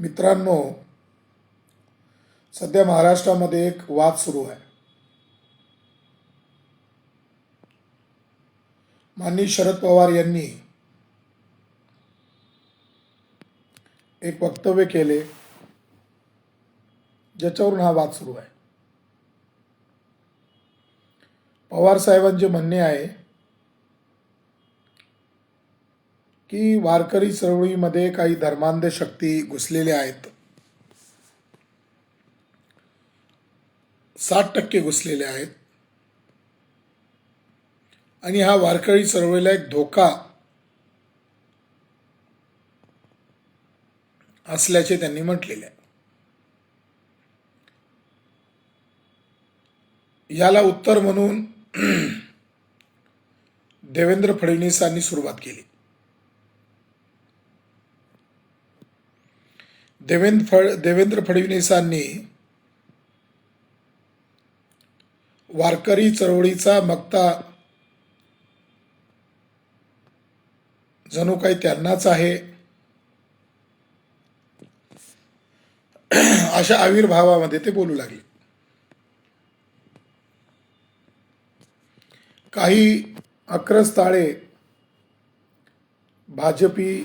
मित्रांनो, सध्या महाराष्ट्रामध्ये एक वाद सुरू आहे. माननीय शरद पवार यांनी एक वक्तव्य केले, ज्याच्यावरून हा वाद सुरू आहे. पवार साहेबांचे म्हणणे आहे की वारकरी चळवळीमध्ये काही धर्मांध शक्ती घुसलेल्या आहेत. 60% घुसलेले आहेत आणि हा वारकरी चळवळीला एक धोका असल्याचे त्यांनी म्हटलेले आहे. याला उत्तर म्हणून देवेंद्र फडणवीसांनी सुरुवात केली. देवेंद्र फडणवीसांनी वारकरी चळवळीचा मक्ता जणू काही त्यांनाच आहे अशा आविर्भावामध्ये ते बोलू लागले. काही अक्रस्ताळे भाजपी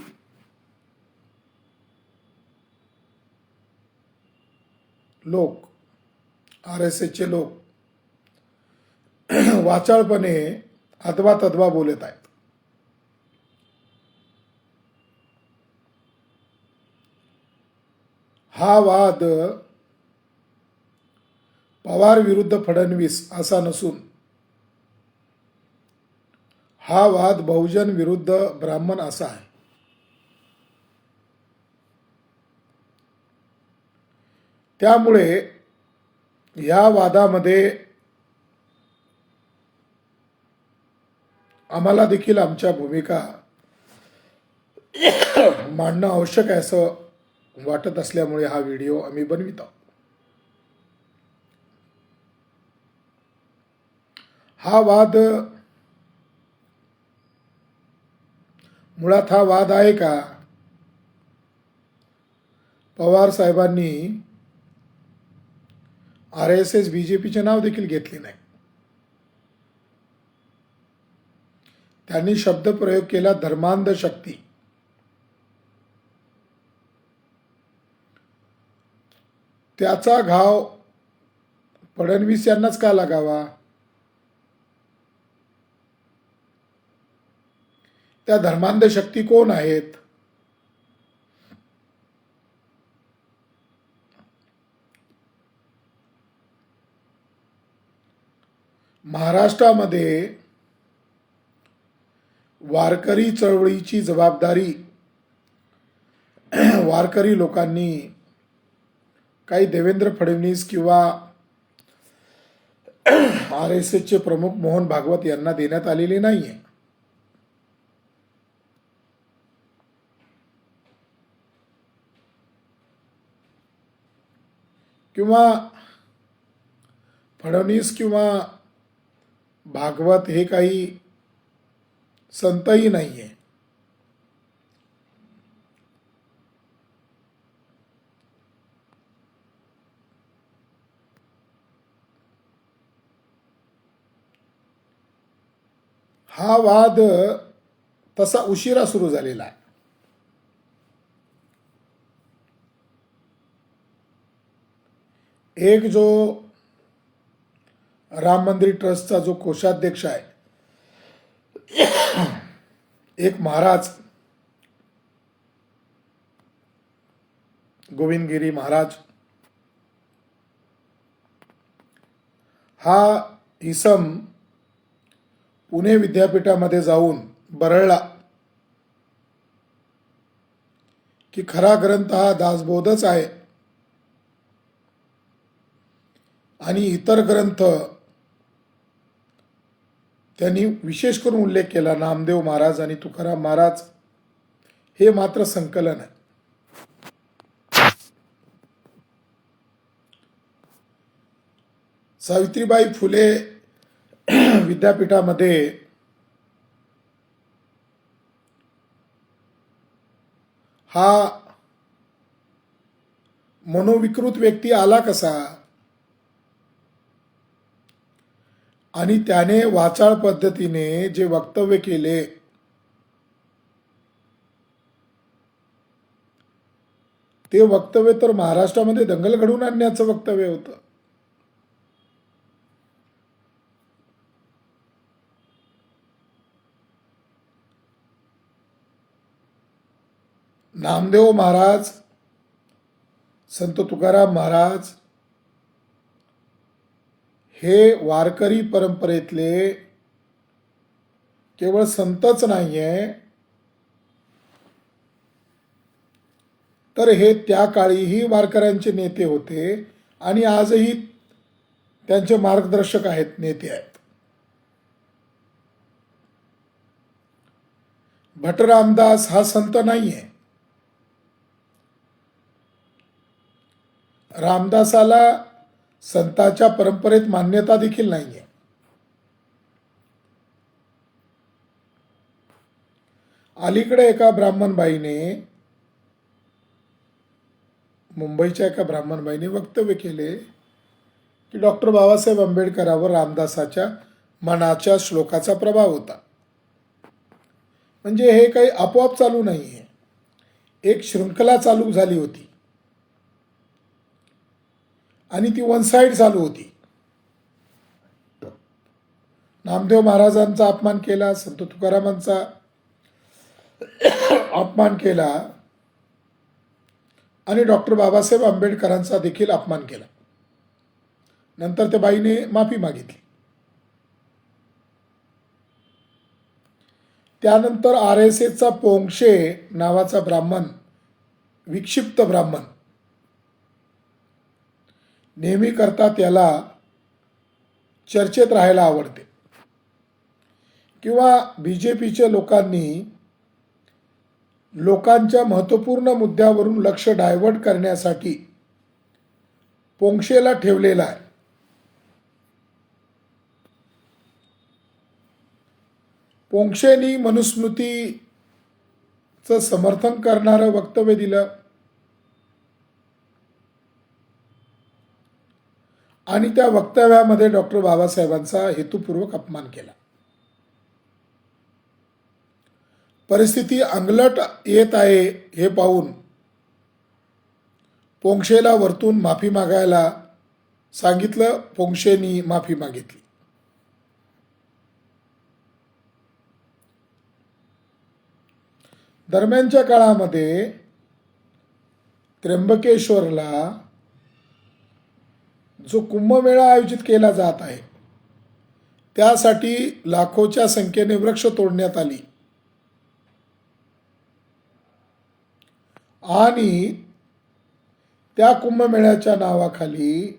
लोक, RSSचे लोक वाचाळपणे अथवा तद्वा बोलत आहेत. हा वाद पवार विरुद्ध फडणवीस असा नसून हा वाद बहुजन विरुद्ध ब्राह्मण असा आहे. त्यामुळे या वादामध्ये आम्हाला देखील आमच्या भूमिका मांडणं आवश्यक आहे असं वाटत असल्यामुळे हा व्हिडिओ आम्ही बनवित आहोत. हा वाद मुळात हा वाद आहे का? पवार साहेबांनी RSS BJPचे नाव देखील घेतले नाही. त्यांनी शब्द प्रयोग केला धर्मांध शक्ती. त्याचा घाव फडणवीस यांनाच का लागावा? त्या धर्मांध शक्ती कोण आहेत? महाराष्ट्रामध्ये वारकरी चळवळीची जबाबदारी वारकरी लोकांनी काही देवेंद्र फडणवीस किंवा RSSचे प्रमुख मोहन भागवत यांना देण्यात आलेली नाहीये. किंवा फडणवीस किंवा भागवत हे काही संतही नाहीये. हा वाद तसा उशिरा सुरू झालेला आहे. एक जो राम मंदिर ट्रस्टचा जो कोषाध्यक्ष आहे, एक महाराज गोविंदगिरी महाराज, हा इसम पुणे विद्यापीठामध्ये जाऊन बरळला की खरा ग्रंथ हा दासबोधच आहे आणि इतर ग्रंथ त्यांनी विशेष करून उल्लेख केला. नामदेव महाराज आणि तुकाराम महाराज हे मात्र संकलन आहे. सावित्रीबाई फुले विद्यापीठामध्ये हा मनोविकृत व्यक्ती आला कसा, आणि त्याने वाचाळ पद्धतीने जे वक्तव्य केले ते वक्तव्य तर महाराष्ट्रामध्ये दंगल घडवून आणण्याचं वक्तव्य होतं. नामदेव महाराज, संत तुकाराम महाराज हे वारकरी परंपरेतले केवळ संतच नाहीये, तर हे त्या काळीही वारकऱ्यांचे नेते होते आणि आजही त्यांचे मार्गदर्शक आहेत, नेते आहेत. भट रामदास हा संत नाहीये. रामदासाला संताच्या परंपरेत मान्यता देखील नाहीये. अलीकडे एका ब्राह्मणबाईने, मुंबईच्या एका ब्राह्मणबाईने वक्तव्य केले की डॉक्टर बाबासाहेब आंबेडकरांवर रामदासाच्या मनाच्या श्लोकाचा प्रभाव होता. म्हणजे हे काही आपोआप चालू नाहीये, एक श्रृंखला चालू झाली होती आणि ती वन साइड चालू होती. नामदेव महाराजांचा अपमान केला, संत तुकारामांचा अपमान केला आणि डॉक्टर बाबासाहेब आंबेडकरांचा देखील अपमान केला. नंतर त्या बाईने माफी मागितली. त्यानंतर RSSचा पोंक्षे नावाचा ब्राह्मण, विक्षिप्त ब्राह्मण, नेहमी करता त्याला चर्चेत राहायला आवडते, किंवा BJPच्या लोकांनी लोकांच्या महत्त्वपूर्ण मुद्द्यावरून लक्ष डायव्हर्ट करण्यासाठी पोंक्षेला ठेवलेला आहे. पोंक्षेनी मनुस्मृतीचं समर्थन करणारं वक्तव्य दिलं आणि त्या वक्तव्यामध्ये डॉक्टर बाबासाहेबांचा हेतुपूर्वक अपमान केला. परिस्थिती अंगलट येत आहे हे पाहून पोंक्षेला वरतून माफी मागायला सांगितलं. पोंक्षेनी माफी मागितली. दरम्यानच्या काळामध्ये त्र्यंबकेश्वरला जो कुंभमेळा आयोजित केला जात आहे त्यासाठी लाखोच्या संख्येने वृक्ष तोडण्यात आली आणि त्या कुंभमेळ्याच्या नावाखाली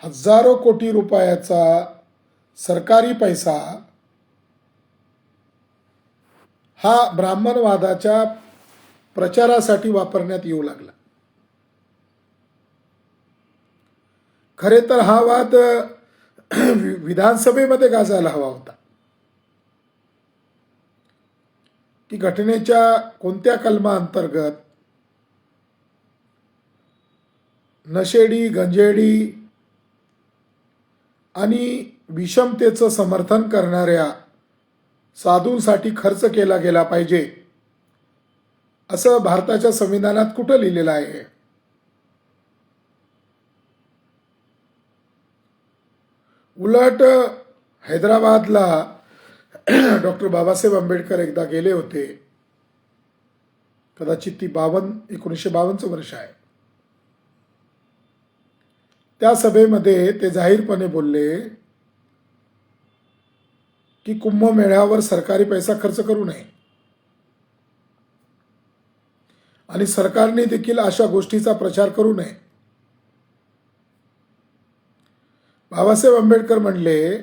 हजारो कोटी रुपयाचा सरकारी पैसा हा ब्राह्मणवादाच्या प्रचारासाठी वापरण्यात येऊ लागला. खरे तर हा वाद विधानसभेमध्ये गाजायला हवा होता की घटनेच्या कोणत्या कलमाअंतर्गत नशेडी, गंजेडी आणि विषमतेचं समर्थन करणाऱ्या साधूंसाठी खर्च केला गेला पाहिजे असं भारताच्या संविधानात कुठं लिहिलेलं आहे? उलट हैदराबादला डॉक्टर बाबासाहेब आंबेडकर एकदा गेले होते, कदाचित ती 1952 वर्ष आहे. त्या सभेमध्ये ते जाहीरपणे बोलले की कुंभमेळ्यावर सरकारी पैसा खर्च करू नये आणि सरकारने देखील अशा गोष्टीचा प्रचार करू नये. बाबासाहेब आंबेडकर म्हणले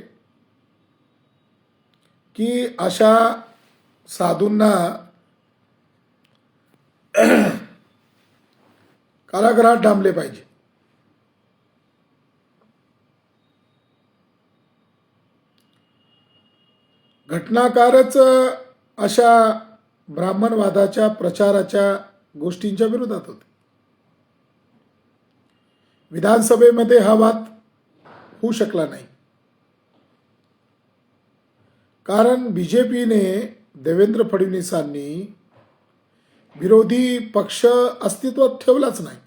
की अशा साधूंना कारागृहात डांबले पाहिजे. घटनाकारच अशा ब्राह्मणवादाच्या प्रचाराच्या गोष्टींच्या विरोधात होते. विधानसभेमध्ये हा वाद होऊ शकला नाही, कारण बीजेपीने, देवेंद्र फडणवीसांनी विरोधी पक्ष अस्तित्वात ठेवलाच नाही.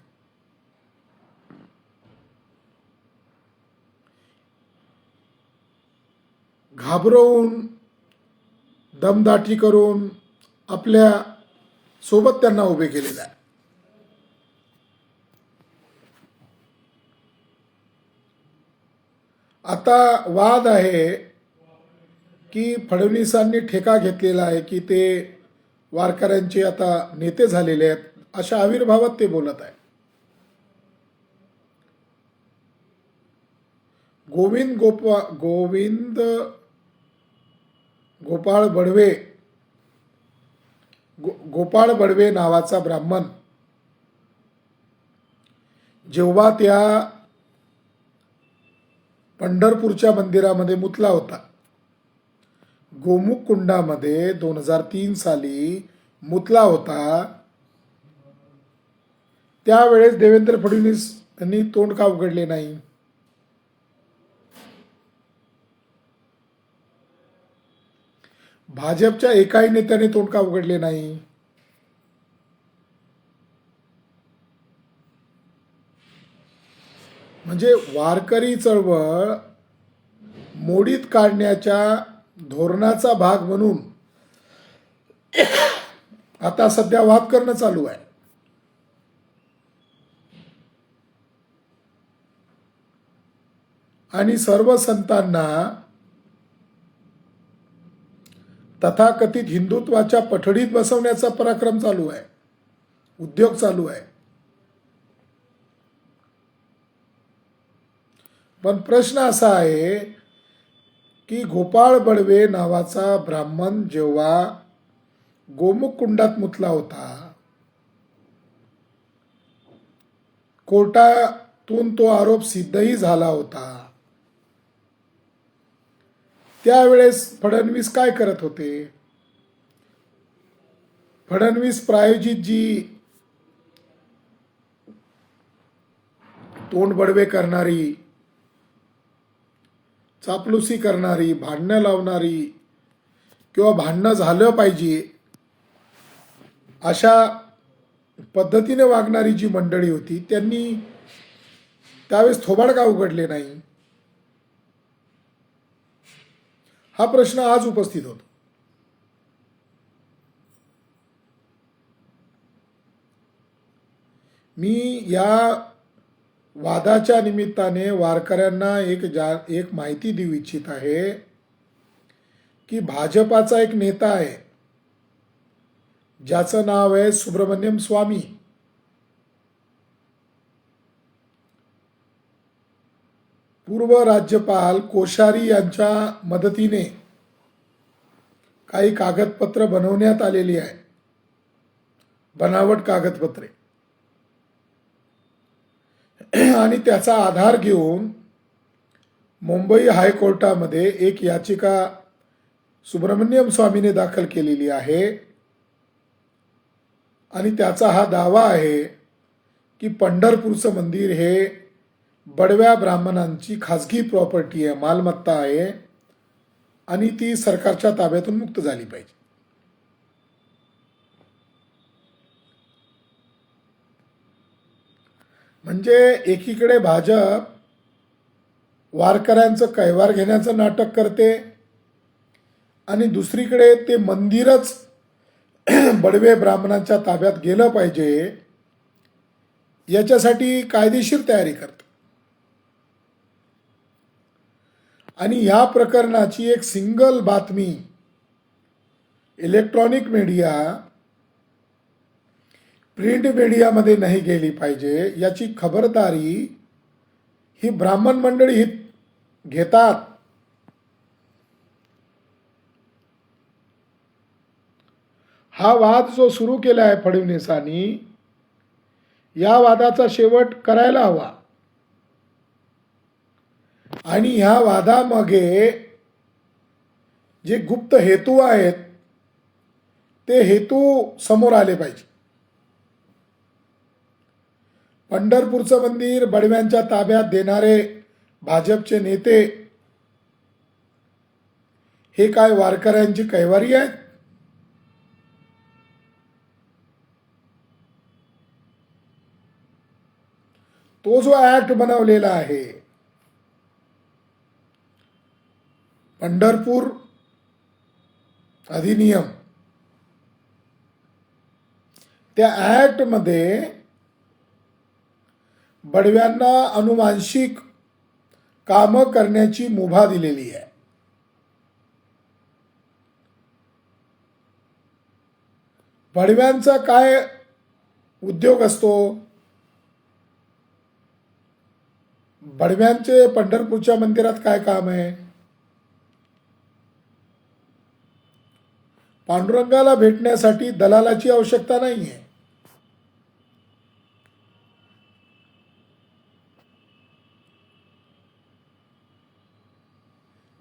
घाबरवून, दमदाटी करून आपल्या सोबत त्यांना उभे केलेलं आहे. आता वाद आहे की फडणवीसांनी ठेका घेतलेला आहे की ते वारकऱ्यांचे आता नेते झालेले आहेत, अशा आविर्भावात ते बोलत आहे. गोविंद गोपाळ बडवे नावाचा ब्राह्मण जेव्हा त्या पंढरपूरच्या मंदिरामध्ये मुतला होता, गोमुख कुंडामध्ये 2003 साली मुतला होता, त्यावेळेस देवेंद्र फडणवीस यांनी तोंड का उघडले नाही? भाजपच्या एकाही नेत्याने तोंड का उघडले नाही? म्हणजे वारकरी चळवळ मोडीत काढण्याच्या धोरणाचा भाग म्हणून आता सध्या वाद करणं चालू आहे. आणि सर्व संतांना तथाकथित हिंदुत्वाच्या पठडीत बसवण्याचा पराक्रम चालू आहे, उद्योग चालू आहे. पण प्रश्न असा आहे की गोपाळ बडवे नावाचा ब्राह्मण जेव्हा गोमुख कुंडात मुतला होता, कोर्टातून तो आरोप सिद्धही झाला होता, त्यावेळेस फडणवीस काय करत होते? फडणवीस प्रायोजित जी तोंड बडवे करणारी, चापलुसी करणारी, भांडणं लावणारी किंवा भांडणं झालं पाहिजे अशा पद्धतीने वागणारी जी मंडळी होती, त्यांनी त्यावेळेस थोबाड का उघडले नाही? हा प्रश्न आज उपस्थित होतो. मी या वादाच्या निमित्ताने वारकऱ्यांना एक माहिती देऊ इच्छित आहे की भाजपाचा एक नेता आहे ज्याचं नाव आहे सुब्रमण्यम स्वामी. पूर्व राज्यपाल कोश्यारी यांच्या मदतीने काही कागदपत्र बनवण्यात आलेली आहे, बनावट कागदपत्रे, आणि त्याचा आधार घेऊन मुंबई हायकोर्टामध्ये एक याचिका सुब्रमण्यम स्वामीने दाखल केलेली आहे. आणि त्याचा हा दावा आहे की पंढरपूरचं मंदिर हे बडव्या ब्राह्मणांची खाजगी प्रॉपर्टी आहे, मालमत्ता आहे, आणि ती सरकारच्या ताब्यातून मुक्त झाली पाहिजे. म्हणजे एकीकडे भाजप वारकऱ्यांचं कैवार घेण्याचं नाटक करते आणि दुसरीकडे ते मंदिरच बडवे ब्राह्मणांच्या ताब्यात गेलं पाहिजे याच्यासाठी कायदेशीर तयारी करते. आणि या प्रकरणाची एक सिंगल बातमी इलेक्ट्रॉनिक मीडिया, प्रिंट मीडियामध्ये नाही गेली पाहिजे याची खबरदारी ही ब्राह्मण मंडळी घेतात. हा वाद जो सुरू केला आहे फडणवीसांनी, या वादाचा शेवट करायला हवा. आणि ह्या वादामागे जे गुप्त हेतू आहेत ते हेतू समोर आले पाहिजे. पंढरपूरचं मंदिर बडव्यांच्या ताब्यात देणारे भाजपचे नेते हे काय वारकऱ्यांची कैवारी आहेत? तो जो ऍक्ट बनवलेला आहे पंढरपूर अधिनियम, त्या ऍक्ट मध्ये बडव्यांना अनुवांशिक कामं करण्याची मुभा दिलेली आहे. बडव्यांचा काय उद्योग असतो? बडव्यांचे पंढरपूरच्या मंदिरात काय काम आहे? पांडुरंगाला भेटण्यासाठी दलालाची आवश्यकता नाही आहे.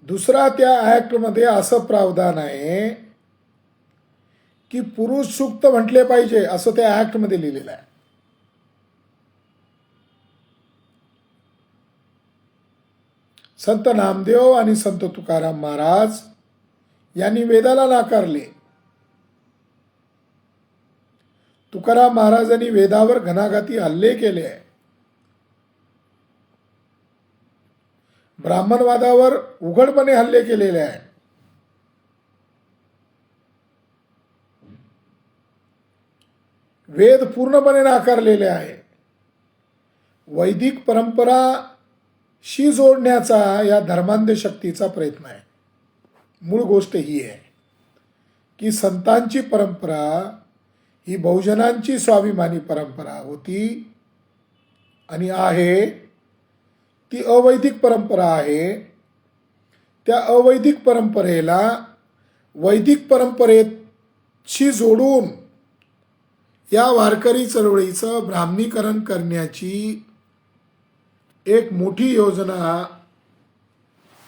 दुसरा, त्या ऍक्टमध्ये असं प्रावधान आहे की पुरुष सूक्त म्हटले पाहिजे, असं त्या ऍक्टमध्ये लिहिलेलं आहे. संत नामदेव आणि संत तुकाराम महाराज यांनी वेदाला नाकारले. तुकाराम महाराजांनी वेदावर घणाघाती हल्ले केले आहे. ब्राह्मणवादावर उघडपणे हल्ले केलेले आहेत. वेद पूर्णपणे नाकारलेले आहे. वैदिक परंपराशी जोडण्याचा या धर्मांध शक्तीचा प्रयत्न आहे. मूळ गोष्ट ही आहे की संतांची परंपरा ही बहुजनांची स्वाभिमानी परंपरा होती आणि आहे. ती अवैदिक परंपरा आहे. त्या अवैदिक परंपरेला वैदिक परंपरेशी जोडून या वारकरी चळवळीचं ब्राह्मणीकरण करण्याची एक मोठी योजना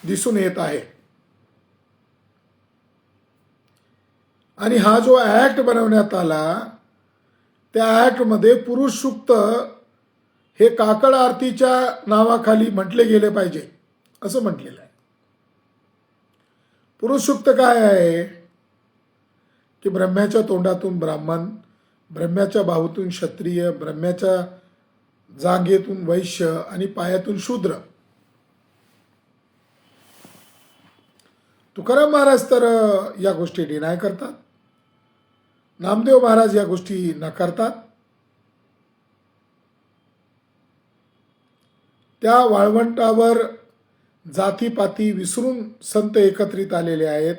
दिसून येत आहे. आणि हा जो ऍक्ट बनवण्यात आला, त्या ऍक्टमध्ये पुरुष सूक्त हे काकड आरतीच्या नावाखाली म्हटले गेले पाहिजे असं म्हटलेलं आहे. पुरुष सूक्त काय आहे की ब्रह्म्याच्या तोंडातून ब्राह्मण, ब्रह्म्याच्या बाहूतून क्षत्रिय, ब्रह्म्याच्या जांघेतून वैश्य आणि पायातून शूद्र. तुकाराम महाराज तर या गोष्टी डिनाय करतात. नामदेव महाराज या गोष्टी नाकारतात. त्या वाळवंटावर जातीपाती विसरून संत एकत्रित आलेले आहेत.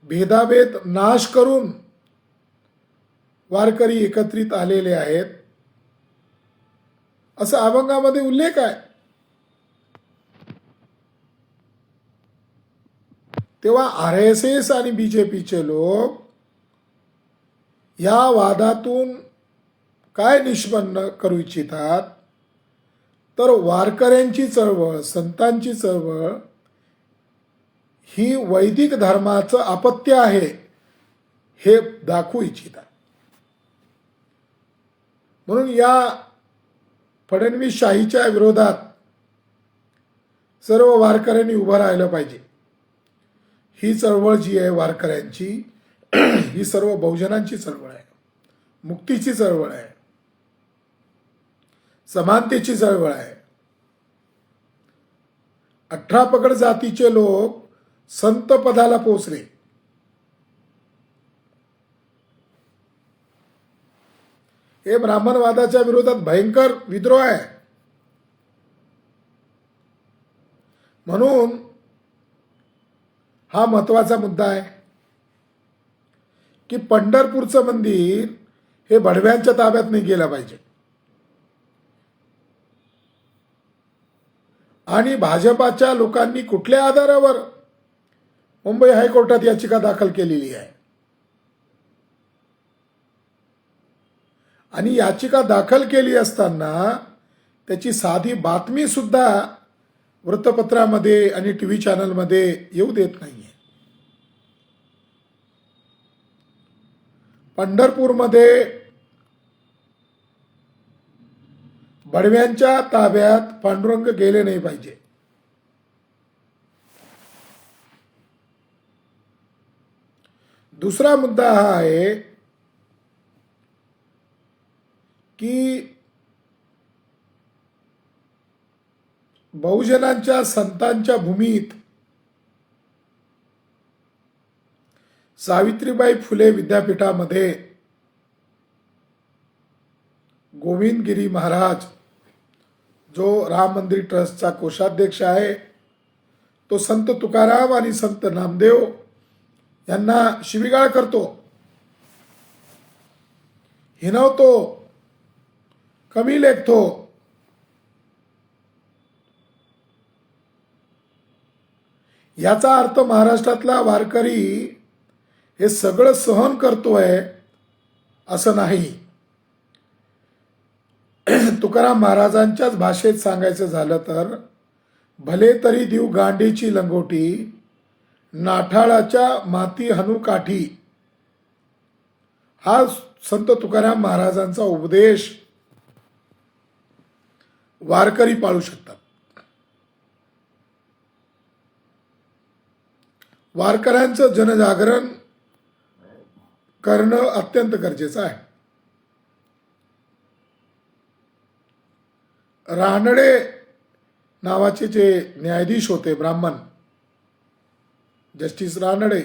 भेदाभेद नाश करून वारकरी एकत्रित आलेले आहेत असं अभंगामध्ये उल्लेख आहे. तेव्हा RSS आणि BJPचे लोक या वादातून काय निष्पन्न करू इच्छितात तर वारकऱ्यांची चळवळ, संतांची चळवळ ही वैदिक धर्माचं अपत्य आहे हे दाखवू इच्छितात. म्हणून या फडणवीस शाहीच्या विरोधात सर्व वारकऱ्यांनी उभं राहिलं पाहिजे. ही चळवळ जी आहे वारकऱ्यांची, ही सर्व बहुजनांची चळवळ आहे, मुक्तीची चळवळ आहे, समानतेची चळवळ आहे. 18 पगड जातीचे लोक संत पदाला पोचले. हे ब्राह्मणवादाच्या विरोधात भयंकर विद्रोह आहे. म्हणून हा महत्वाचा मुद्दा आहे की पंढरपूरचं मंदिर हे बडव्यांच्या ताब्यात नाही गेलं पाहिजे. आणि भाजपाच्या लोकांनी कुठल्या आधारावर मुंबई हायकोर्टात याचिका दाखल केलेली आहे आणि याचिका दाखल केली असताना त्याची साधी बातमी सुद्धा वृत्तपत्रामध्ये आणि टीव्ही चॅनलमध्ये येऊ देत नाहीये. पंढरपूरमध्ये बडव्यांच्या ताब्यात पांडुरंग गेले नाही पाहिजे. दुसरा मुद्दा हा आहे की बहुजनांच्या संतांच्या भूमीत सावित्रीबाई फुले विद्यापीठामध्ये गोविंदगिरी महाराज जो राम मंदिर ट्रस्टचा कोषाध्यक्ष आहे, तो संत तुकाराम आणि संत नामदेव यांना शिवीगाळ करतो, हिणवतो, कमी लेखतो. याचा अर्थ महाराष्ट्रातला वारकरी हे सगळं सहन करतोय असं नाही. तुकाराम महाराजांच्याच भाषेत सांगायचं झालं तर, भले तरी देऊ गांडीची लंगोटी, नाठाळाच्या माती हनु काठी, हा संत तुकाराम महाराजांचा उपदेश वारकरी पाळू शकतात. वारकऱ्यांचं जनजागरण करणं अत्यंत गरजेचं आहे. रानडे नावाचे जे न्यायाधीश होते ब्राह्मण, जस्टिस रानडे,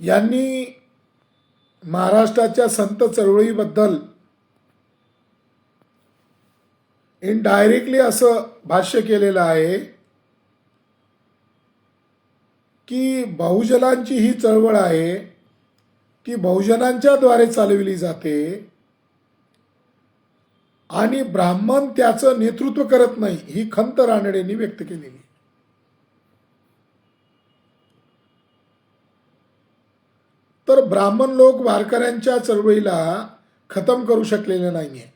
यांनी महाराष्ट्राच्या संत चळवळीबद्दल इनडायरेक्टली असं भाष्य केलेलं आहे की बहुजनांची ही चळवळ आहे ती बहुजनांच्या द्वारे चालविली जाते आणि ब्राह्मण त्याचं नेतृत्व करत नाही, ही खंत रानडेंनी व्यक्त केलेली. तर ब्राह्मण लोक वारकऱ्यांच्या चळवळीला खतम करू शकलेले नाहीये,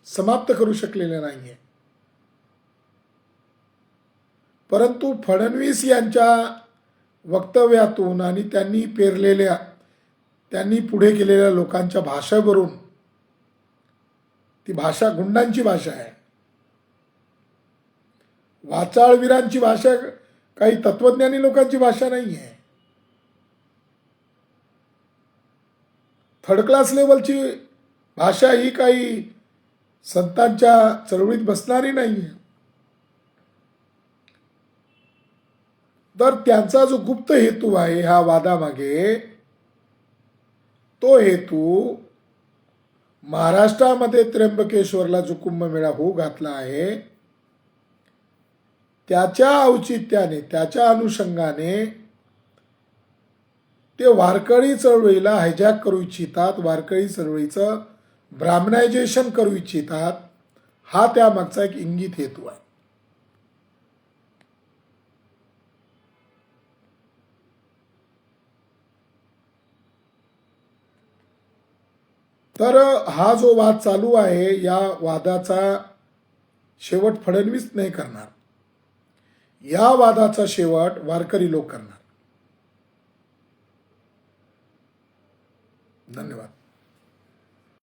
समाप्त करू शकलेले नाहीये. परंतु फडणवीस यांच्या वक्तव्यातून आणि त्यांनी पुढे केलेल्या लोकांच्या भाषेवरून, ती भाषा गुंडांची भाषा आहे, वाचाळवीरांची भाषा, काही तत्वज्ञानी लोकांची भाषा नाही आहे, थर्ड क्लास लेवलची भाषा ही काही संतांच्या चळवळीत बसणारी नाही आहे. तर त्यांचा जो गुप्त हेतू आहे ह्या वादामागे, तो हेतू महाराष्ट्रामध्ये त्र्यंबकेश्वरला जो कुंभमेळा होऊ घातला आहे त्याच्या औचित्याने, त्याच्या अनुषंगाने ते वारकरी चळवळीला हायजॅक करू इच्छितात, वारकरी चळवळीचं ब्राह्मणायझेशन करू इच्छितात. हा त्यामागचा एक इंगित हेतू आहे. तर हा जो वाद चालू आहे, या वादाचा शेवट फडणवीस नाही करणार, या वादाचा शेवट वारकरी लोक करणार. धन्यवाद.